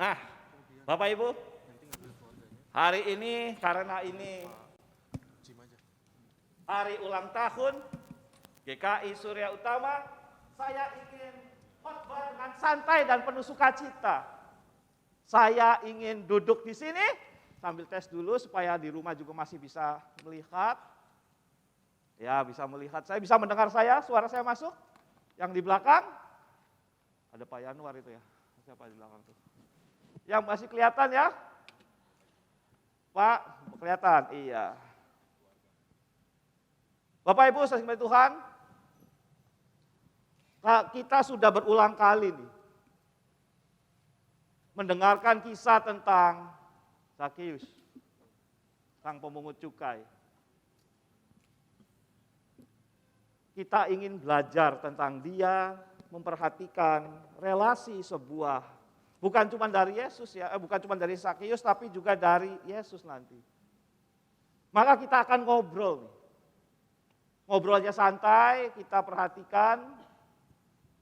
Nah, Bapak Ibu, hari ini karena ini hari ulang tahun GKI Surya Utama, saya ingin khotbah dengan santai dan penuh sukacita. Saya ingin duduk di sini sambil tes dulu supaya di rumah juga masih bisa melihat. Ya, bisa melihat. Saya bisa mendengar suara saya masuk. Yang di belakang ada Pak Yanuar itu ya. Siapa di belakang tuh? Yang masih kelihatan ya? Pak, kelihatan? Iya. Bapak Ibu, saudara Tuhan, kita sudah berulang kali nih mendengarkan kisah tentang Zakius, sang pemungut cukai. Kita ingin belajar tentang dia, memperhatikan relasi sebuah, bukan cuma dari Yesus ya, bukan cuma dari Zakius, tapi juga dari Yesus nanti. Maka kita akan ngobrol nih. Ngobrol aja santai, kita perhatikan.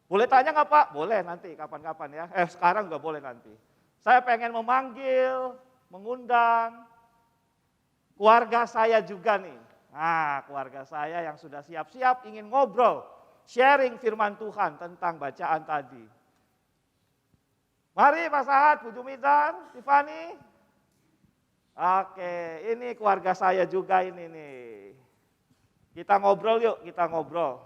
Boleh tanya nggak Pak? Boleh nanti, kapan-kapan ya. Sekarang juga boleh nanti. Saya pengen memanggil, mengundang keluarga saya juga nih. Nah, keluarga saya yang sudah siap-siap ingin ngobrol, sharing firman Tuhan tentang bacaan tadi. Mari Pak Sahat, Bu Jumidar, Tiffany. Oke, ini keluarga saya juga ini nih. Kita ngobrol yuk, kita ngobrol.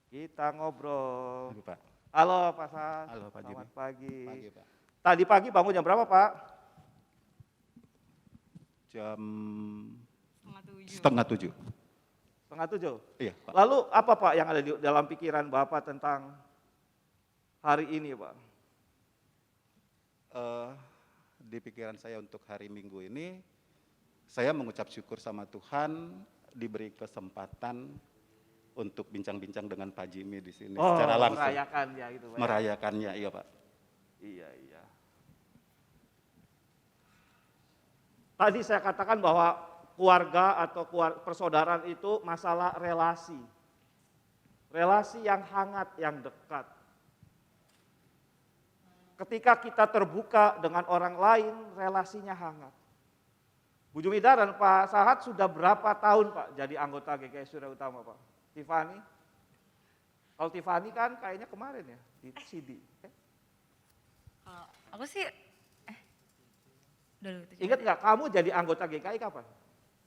Kita ngobrol. Ibu, Pak. Halo Pak Sahat. Halo Pak Jimmy. Selamat pagi. Pagi, Pak. Tadi pagi bangun jam berapa Pak? Jam Setengah tujuh. Setengah 7. Iya, Pak. Lalu apa Pak yang ada di dalam pikiran Bapak tentang hari ini Pak? Di pikiran saya untuk hari Minggu ini, saya mengucap syukur sama Tuhan diberi kesempatan untuk bincang-bincang dengan Pak Jimmy di sini secara langsung. Merayakan ya gitu Pak. Merayakannya, iya Pak. Iya. Tadi saya katakan bahwa keluarga atau persaudaraan itu masalah relasi. Relasi yang hangat, yang dekat. Ketika kita terbuka dengan orang lain, relasinya hangat. Bu Jumidar dan Pak Sahat sudah berapa tahun Pak jadi anggota GKI Surya Utama Pak? Tiffany? Kalau Tiffany kan kayaknya kemarin ya di CD. Aku sih, Ingat nggak kamu jadi anggota GKI kapan?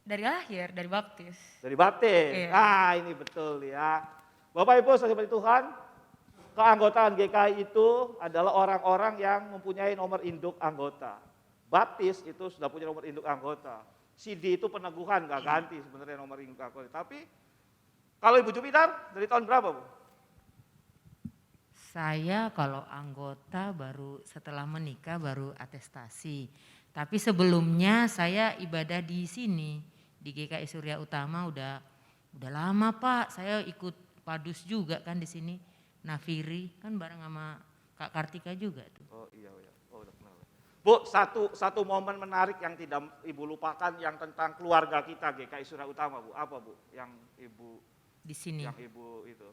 dari lahir, dari baptis. Dari baptis. Iya. Ah ini betul ya. Bapak Ibu saudara Tuhan, keanggotaan GKI itu adalah orang-orang yang mempunyai nomor induk anggota. Baptis itu sudah punya nomor induk anggota. CD itu peneguhan, nggak ganti sebenarnya nomor induk anggota. Tapi kalau Ibu Jumidar dari tahun berapa Bu? Saya kalau anggota baru setelah menikah baru atestasi. Tapi sebelumnya saya ibadah di sini di GKI Surya Utama udah lama Pak. Saya ikut Padus juga kan di sini. Nafiri kan bareng sama Kak Kartika juga tuh. Oh iya. Oh udah kenal. Bu, satu momen menarik yang tidak Ibu lupakan yang tentang keluarga kita GKI Surya Utama Bu. Apa Bu yang Ibu Di sini. yang Ibu itu?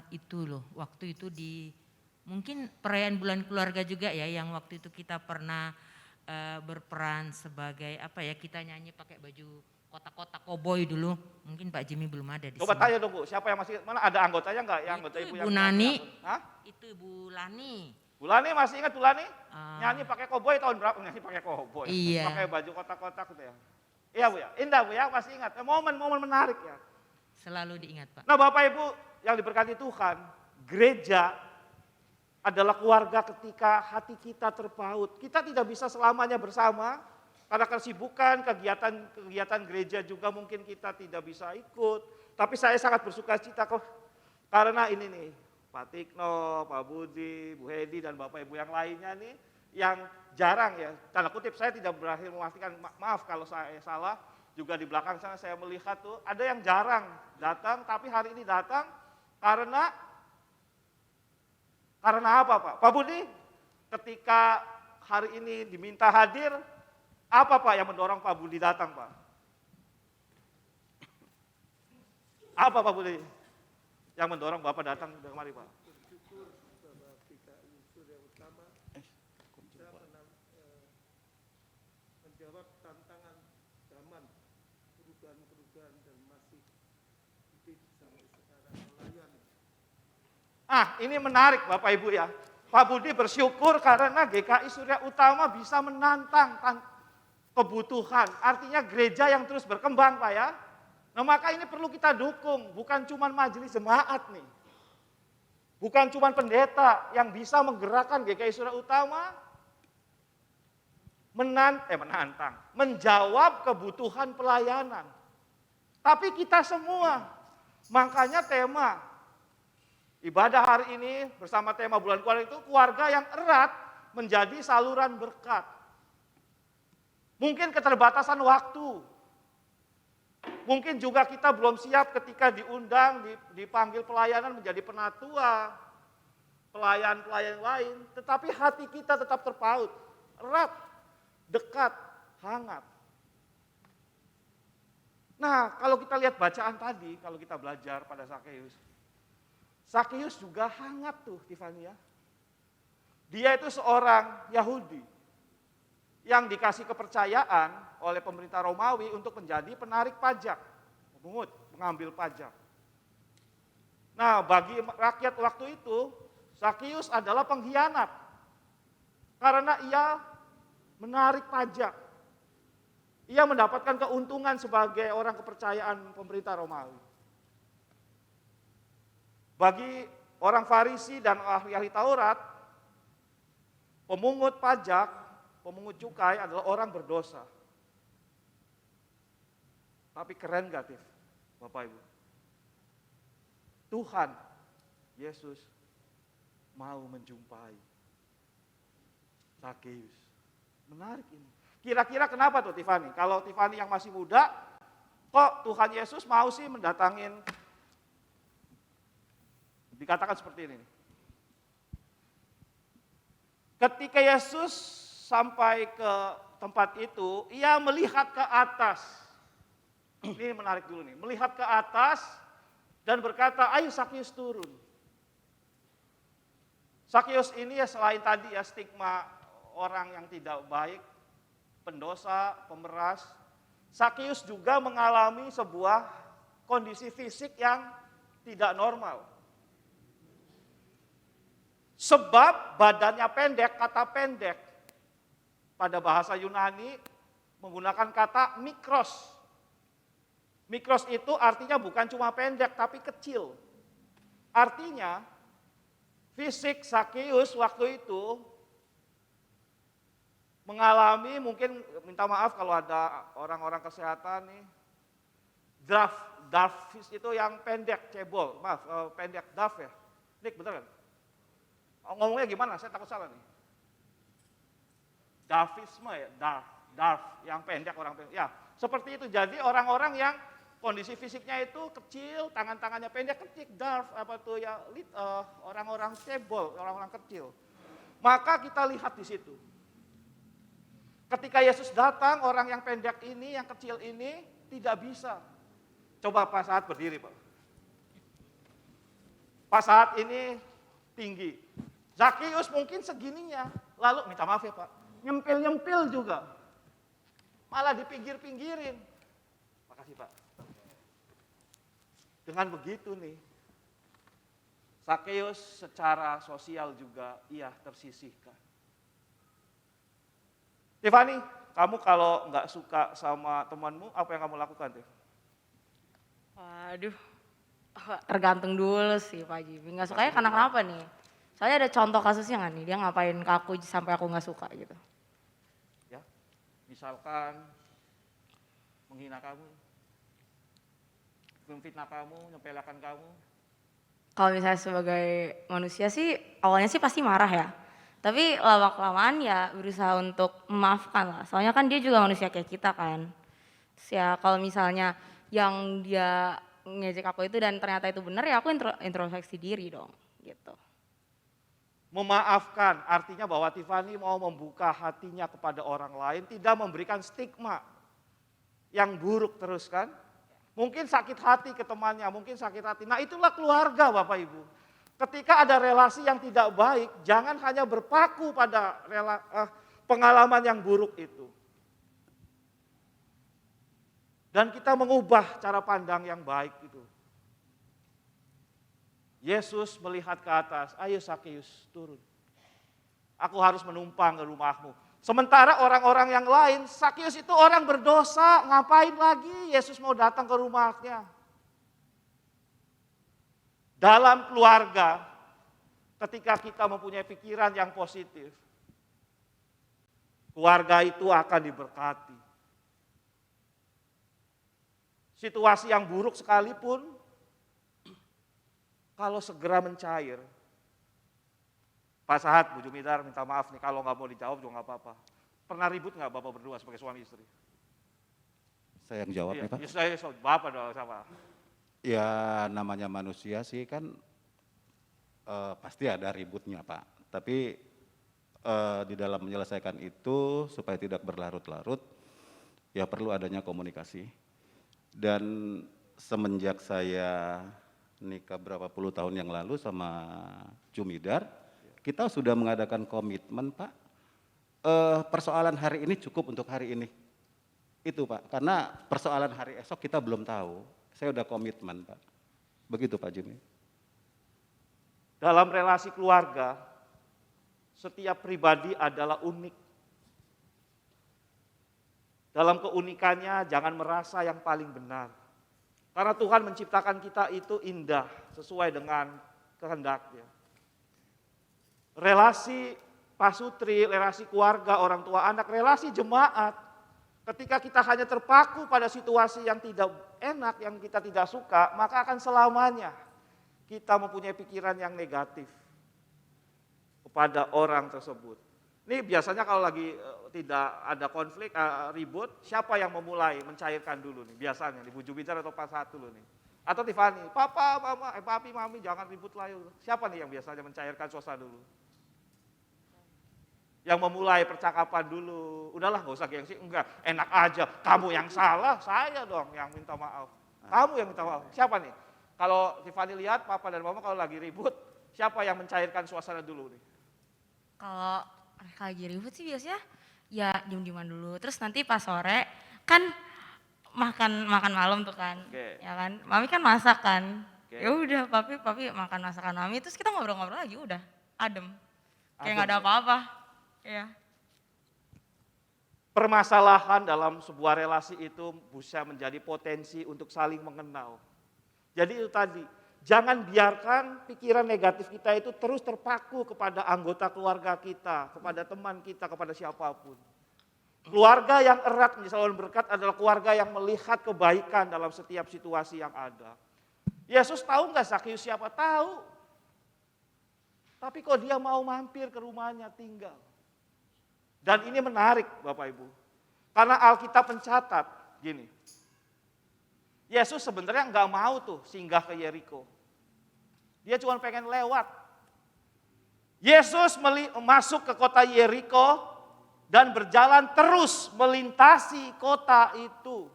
Itu loh, waktu itu di mungkin perayaan bulan keluarga juga ya, yang waktu itu kita pernah berperan sebagai apa ya, kita nyanyi pakai baju kotak-kotak koboi dulu. Mungkin Pak Jimmy belum ada di Coba sini. tanya dong Bu, siapa yang masih, mana ada anggotanya enggak? Yang anggota Ibu Ibu yang Nani. Hah? Itu Ibu Lani. Bu Lani masih ingat Bu Lani? Ah. Nyanyi pakai koboi tahun berapa? Nyanyi pakai koboi. Iya. Pakai baju kotak-kotak gitu ya. Iya Bu ya, indah Bu ya, masih ingat. Momen-momen menarik ya. Selalu diingat Pak. Nah Bapak Ibu yang diberkati Tuhan, gereja adalah keluarga ketika hati kita terpaut. Kita tidak bisa selamanya bersama, karena kesibukan, kegiatan gereja juga mungkin kita tidak bisa ikut. Tapi saya sangat bersuka cita kok, karena ini nih, Pak Tikno, Pak Budi, Bu Hedi, dan Bapak Ibu yang lainnya nih, yang jarang ya, tanda kutip saya tidak berhasil memastikan, maaf kalau saya salah, juga di belakang sana saya melihat tuh, ada yang jarang datang, tapi hari ini datang karena apa Pak? Pak Budi, ketika hari ini diminta hadir, apa Pak yang mendorong Pak Budi datang Pak? Apa Pak Budi yang mendorong Bapak datang kemari Pak? menjawab tantangan zaman, perubahan-perubahan dan masih hidup sampai sekarang melayani. Ini menarik Bapak Ibu ya. Pak Budi bersyukur karena GKI Surya Utama bisa menantang kebutuhan. Artinya gereja yang terus berkembang Pak ya. Nah maka ini perlu kita dukung, bukan cuma majelis jemaat nih. Bukan cuma pendeta yang bisa menggerakkan GKI Surya Utama, menantang, menjawab kebutuhan pelayanan. Tapi kita semua, makanya tema ibadah hari ini bersama tema bulan keluarga itu keluarga yang erat menjadi saluran berkat. Mungkin keterbatasan waktu, mungkin juga kita belum siap ketika diundang, dipanggil pelayanan menjadi penatua, pelayan-pelayan lain, tetapi hati kita tetap terpaut, erat, dekat, hangat. Nah, kalau kita lihat bacaan tadi, kalau kita belajar pada Sakeus juga hangat tuh, Tifania. Dia itu seorang Yahudi yang dikasih kepercayaan oleh pemerintah Romawi untuk menjadi penarik pajak, pemungut, pengambil pajak. Nah, bagi rakyat waktu itu, Sakeus adalah pengkhianat karena ia menarik pajak. Ia mendapatkan keuntungan sebagai orang kepercayaan pemerintah Romawi. Bagi orang Farisi dan ahli-ahli Taurat, pemungut pajak, pemungut cukai adalah orang berdosa. Tapi keren gak, Tif, Bapak Ibu? Tuhan, Yesus, mau menjumpai Sakeus. Menarik ini. Kira-kira kenapa tuh Tiffany? Kalau Tiffany yang masih muda, kok Tuhan Yesus mau sih mendatangin, dikatakan seperti ini. Ketika Yesus sampai ke tempat itu, ia melihat ke atas. Ini menarik dulu nih, melihat ke atas dan berkata, ayo Sakeus turun. Sakeus ini ya selain tadi ya stigma orang yang tidak baik, pendosa, pemeras, Sakeus juga mengalami sebuah kondisi fisik yang tidak normal. Sebab badannya pendek, kata pendek pada bahasa Yunani menggunakan kata mikros. Mikros itu artinya bukan cuma pendek tapi kecil. Artinya fisik Sakeus waktu itu mengalami, mungkin minta maaf kalau ada orang-orang kesehatan nih, dwarfisme itu yang pendek, cebol, maaf, pendek, dwarf ya. Nick, bener kan? Ngomongnya gimana? Saya takut salah nih. Dwarfisme ya, dwarf, yang pendek, orang pendek. Ya, seperti itu. Jadi orang-orang yang kondisi fisiknya itu kecil, tangan-tangannya pendek, kecil, dwarf, apa tuh ya, orang-orang cebol, orang-orang kecil. Maka kita lihat di situ. Ketika Yesus datang, orang yang pendek ini, yang kecil ini tidak bisa. Coba Pak Saat berdiri, Pak. Pak Saat ini tinggi. Sakeus mungkin segininya, lalu minta maaf ya Pak, nyempil-nyempil juga. Malah dipinggir-pinggirin. Makasih Pak. Dengan begitu nih, Sakeus secara sosial juga ia tersisihkan. Tiffany, kamu kalau nggak suka sama temanmu, apa yang kamu lakukan, Tiff? Waduh, tergantung dulu sih Pak Jimmy. Nggak sukanya karena kenapa nih? Soalnya ada contoh kasusnya nggak nih, dia ngapain ke aku sampai aku nggak suka gitu. Ya, misalkan menghina kamu, memfitnah kamu, nyepelekan kamu. Kalau misalnya sebagai manusia sih, awalnya sih pasti marah ya. Tapi lama-kelamaan ya berusaha untuk memaafkan lah. Soalnya kan dia juga manusia kayak kita kan. Terus ya kalau misalnya yang dia ngejek aku itu dan ternyata itu benar ya aku introspeksi diri dong gitu. Memaafkan artinya bahwa Tiffany mau membuka hatinya kepada orang lain, tidak memberikan stigma yang buruk terus kan. Mungkin sakit hati ke temannya, mungkin sakit hati. Nah itulah keluarga Bapak Ibu. Ketika ada relasi yang tidak baik, jangan hanya berpaku pada pengalaman yang buruk itu. Dan kita mengubah cara pandang yang baik itu. Yesus melihat ke atas, ayo Sakeus turun. Aku harus menumpang ke rumahmu. Sementara orang-orang yang lain, Sakeus itu orang berdosa, ngapain lagi Yesus mau datang ke rumahnya? Dalam keluarga, ketika kita mempunyai pikiran yang positif, keluarga itu akan diberkati. Situasi yang buruk sekalipun, kalau segera mencair, Pak Sahat, Bu Jumidar minta maaf nih kalau nggak mau dijawab juga nggak apa-apa. Pernah ribut nggak Bapak berdua sebagai suami istri? Saya yang jawab nih Pak. Ya, saya Bapak dong sama. Ya namanya manusia sih kan pasti ada ributnya Pak. Tapi di dalam menyelesaikan itu supaya tidak berlarut-larut, ya perlu adanya komunikasi. Dan semenjak saya nikah berapa puluh tahun yang lalu sama Jumidar, kita sudah mengadakan komitmen Pak, persoalan hari ini cukup untuk hari ini. Itu Pak, karena persoalan hari esok kita belum tahu. Saya udah komitmen Pak. Begitu Pak Jumi. Dalam relasi keluarga, setiap pribadi adalah unik. Dalam keunikannya jangan merasa yang paling benar. Karena Tuhan menciptakan kita itu indah, sesuai dengan kehendaknya. Relasi pasutri, relasi keluarga, orang tua anak, relasi jemaat. Ketika kita hanya terpaku pada situasi yang tidak enak, yang kita tidak suka, maka akan selamanya kita mempunyai pikiran yang negatif kepada orang tersebut. Ini biasanya kalau lagi tidak ada konflik, ribut, siapa yang memulai mencairkan dulu nih? Biasanya nih, Bu Jumidar atau Pak Satu dulu nih. Atau Tiffany, Papa, Mama, Papi, Mami, jangan ribut lah yuk. Siapa nih yang biasanya mencairkan suasana dulu? Yang memulai percakapan dulu, udahlah gak usah gengsi, enggak, enak aja, kamu yang salah, saya dong yang minta maaf. Kamu yang minta maaf, siapa nih? Kalau Tiffany lihat, Papa dan Mama kalau lagi ribut, siapa yang mencairkan suasana dulu nih? Kalau mereka lagi ribut sih biasanya ya diem-dieman dulu. Terus nanti pas sore kan makan malam tuh kan. Oke. Ya kan. Mami kan masak kan. Oke. Ya udah papi makan masakan Mami terus kita ngobrol-ngobrol lagi udah adem. Kayak nggak ada Adem. apa-apa. Iya. Permasalahan dalam sebuah relasi itu bisa menjadi potensi untuk saling mengenal. Jadi itu tadi, jangan biarkan pikiran negatif kita itu terus terpaku kepada anggota keluarga kita, kepada teman kita, kepada siapapun. Keluarga yang erat menjadi saluran berkat adalah keluarga yang melihat kebaikan dalam setiap situasi yang ada. Yesus tahu nggak Sakeus siapa? Tahu. Tapi kok dia mau mampir ke rumahnya tinggal. Dan ini menarik Bapak Ibu. Karena Alkitab mencatat gini. Yesus sebenarnya nggak mau tuh singgah ke Yeriko. Dia cuma pengen lewat. Yesus masuk ke kota Yeriko dan berjalan terus melintasi kota itu.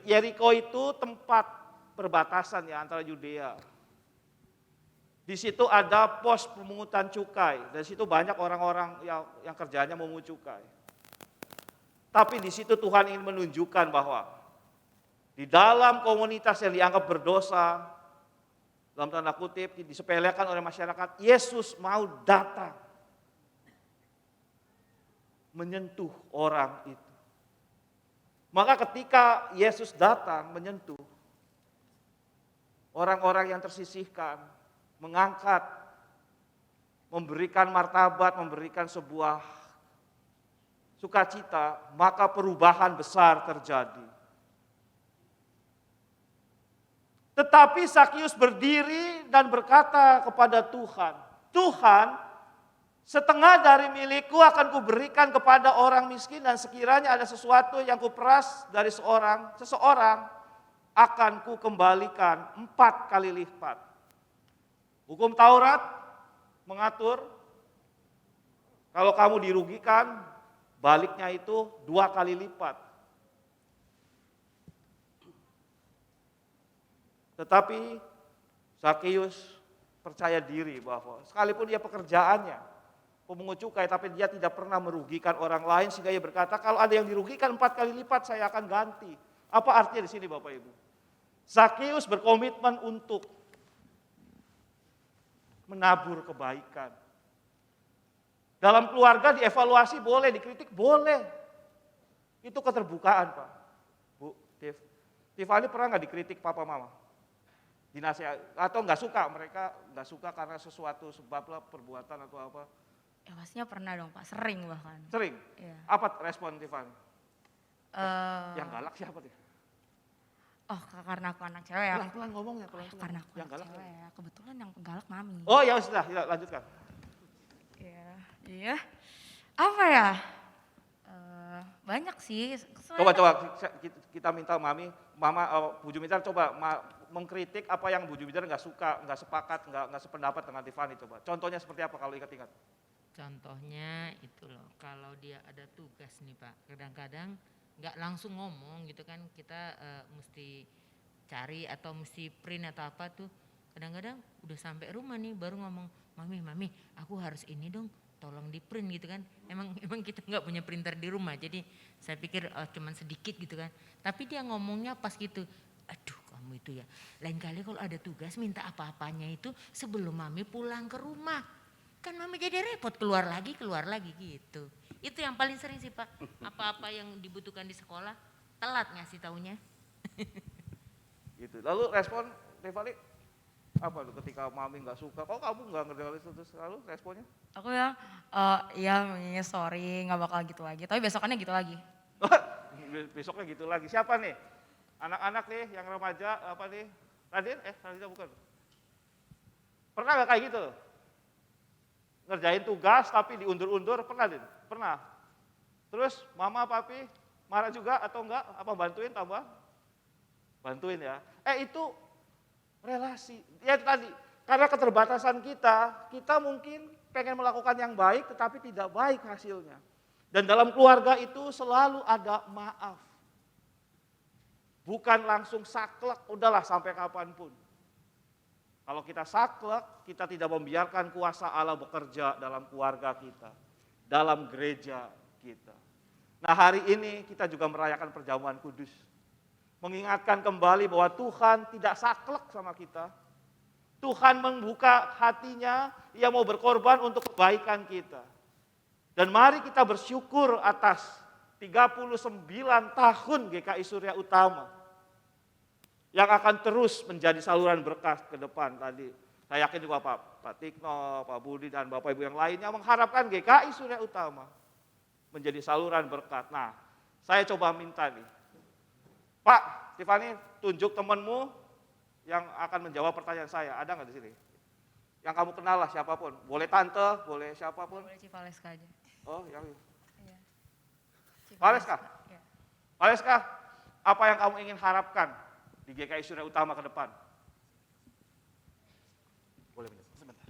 Yeriko itu tempat perbatasan ya antara Yudea. Di situ ada pos pemungutan cukai. Dan di situ banyak orang-orang yang kerjanya memungut cukai. Tapi di situ Tuhan ingin menunjukkan bahwa di dalam komunitas yang dianggap berdosa, dalam tanda kutip disepelekan oleh masyarakat, Yesus mau datang menyentuh orang itu. Maka ketika Yesus datang menyentuh, orang-orang yang tersisihkan, mengangkat, memberikan martabat, memberikan sebuah sukacita, maka perubahan besar terjadi. Tetapi Sakeus berdiri dan berkata kepada Tuhan, Tuhan, setengah dari milikku akan kuberikan kepada orang miskin dan sekiranya ada sesuatu yang kuperas dari seseorang akan kukembalikan 4 kali lipat. Hukum Taurat mengatur kalau kamu dirugikan, baliknya itu 2 kali lipat. Tetapi Sakeus percaya diri bahwa sekalipun dia pekerjaannya pemungut cukai, tapi dia tidak pernah merugikan orang lain, sehingga ia berkata, kalau ada yang dirugikan 4 kali lipat saya akan ganti. Apa artinya di sini Bapak Ibu? Zakius berkomitmen untuk menabur kebaikan. Dalam keluarga dievaluasi boleh, dikritik boleh. Itu keterbukaan Pak. Bu, Tiffany pernah nggak dikritik papa mama? Dinasihat atau nggak suka, mereka nggak suka karena sesuatu sebab lah, perbuatan atau apa? Ya pastinya pernah dong Pak, sering bahkan. Sering? Iya. Apa respon Tiffany? Eh, Yang galak siapa tuh? oh karena aku anak cewek ya. Pelan-pelan ngomongnya, pelan-pelan. Karena aku Yang anak galak cewek ya, kebetulan yang galak mami. Oh ya sudah, ya, lanjutkan. Iya, iya. Apa ya? Banyak sih. Coba kita minta Mama Bu Jumitar coba mengkritik apa yang Bu Jumitar nggak suka, nggak sepakat, nggak sependapat dengan Tiffany coba. Contohnya seperti apa kalau ingat-ingat? Contohnya itu loh, kalau dia ada tugas nih Pak, kadang-kadang nggak langsung ngomong gitu kan, kita mesti cari atau mesti print atau apa tuh. Kadang-kadang udah sampai rumah nih baru ngomong, mami aku harus ini dong, tolong di print gitu kan. Emang kita nggak punya printer di rumah, jadi saya pikir cuman sedikit gitu kan. Tapi dia ngomongnya pas gitu, aduh kamu itu ya, lain kali kalau ada tugas minta apa-apanya itu sebelum mami pulang ke rumah. Kan mami jadi repot keluar lagi gitu. Itu yang paling sering sih Pak, apa-apa yang dibutuhkan di sekolah telat ngasih taunya. Gitu. Lalu respon Tiffany apa tuh ketika mami nggak suka? Kok kamu nggak ngerti itu? Lalu responnya? Aku bilang, iya Mami, sorry nggak bakal gitu lagi. Tapi besokannya gitu lagi. Besoknya gitu lagi. Siapa nih? Anak-anak nih yang remaja apa nih? Radita bukan. Pernah nggak kayak gitu? Ngerjain tugas tapi diundur-undur, pernah Din? Pernah. Terus mama papi marah juga atau enggak? Apa bantuin tambah? Bantuin ya. Itu relasi. Ya itu tadi, karena keterbatasan kita mungkin pengen melakukan yang baik tetapi tidak baik hasilnya. Dan dalam keluarga itu selalu ada maaf. Bukan langsung saklek, udahlah sampai kapanpun. Kalau kita saklek, kita tidak membiarkan kuasa Allah bekerja dalam keluarga kita, dalam gereja kita. Nah hari ini kita juga merayakan perjamuan kudus. Mengingatkan kembali bahwa Tuhan tidak saklek sama kita. Tuhan membuka hatinya, Ia mau berkorban untuk kebaikan kita. Dan mari kita bersyukur atas 39 tahun GKI Surya Utama yang akan terus menjadi saluran berkah ke depan. Tadi saya yakin juga Pak Tikno, Pak Budi dan Bapak Ibu yang lainnya mengharapkan GKI Surya Utama menjadi saluran berkat. Nah, saya coba minta nih, Pak Tiffany, tunjuk temanmu yang akan menjawab pertanyaan saya. Ada nggak di sini? Yang kamu kenal lah siapapun. Boleh tante, boleh siapapun. Boleh Cipaleska aja. Oh, yang Iya. Valeska. Iya. Valeska, apa yang kamu ingin harapkan di GKI Surya Utama ke depan? Boleh sebentar.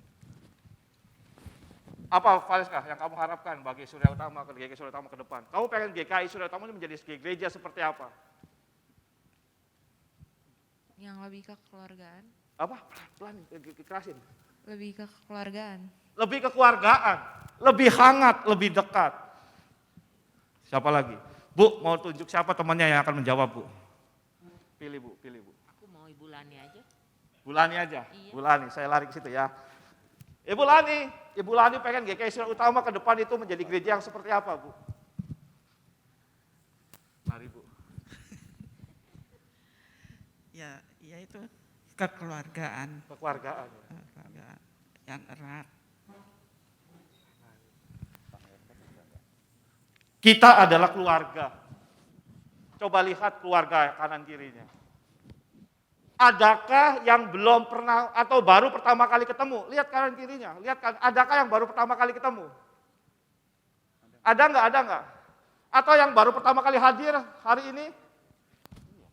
Apa Valeska yang kamu harapkan bagi Surya Utama ke GKI Surya Utama ke depan? Kamu pengen GKI Surya Utama ini menjadi gereja seperti apa? Yang lebih ke kekeluargaan. Apa? Pelan, kerasin. Lebih ke kekeluargaan. Lebih kekeluargaan, lebih hangat, lebih dekat. Siapa lagi? Bu, mau tunjuk siapa temannya yang akan menjawab, Bu? Pilih, Bu, pilih, Bu. Aku mau Ibu Lani aja. Bu Lani aja. Iya. Bu Lani, saya lari ke situ ya. Ibu Lani pengen GKI Surya Utama ke depan itu menjadi gereja yang seperti apa, Bu? Mari, Bu. Ya itu kekeluargaan, Kekeluargaan. kekeluargaan yang erat. Kita adalah keluarga. Coba lihat keluarga kanan kirinya. Adakah yang belum pernah atau baru pertama kali ketemu? Lihat kanan kirinya. Lihat, adakah yang baru pertama kali ketemu? Ada nggak? Atau yang baru pertama kali hadir hari ini?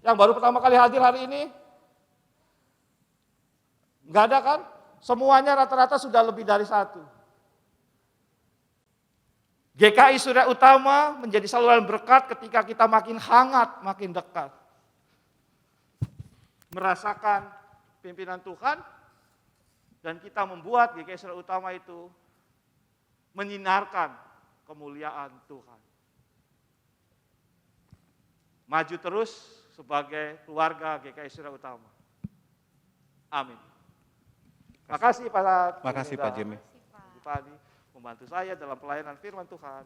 Yang baru pertama kali hadir hari ini? Nggak ada kan? Semuanya rata-rata sudah lebih dari satu. GKI Surya Utama menjadi saluran berkat ketika kita makin hangat, makin dekat. Merasakan pimpinan Tuhan Dan kita membuat GKI Surya Utama itu menyinarkan kemuliaan Tuhan. Maju terus sebagai keluarga GKI Surya Utama. Amin. Makasih Pak. Makasih Pak Jimmy. Pak Adi membantu saya dalam pelayanan firman Tuhan.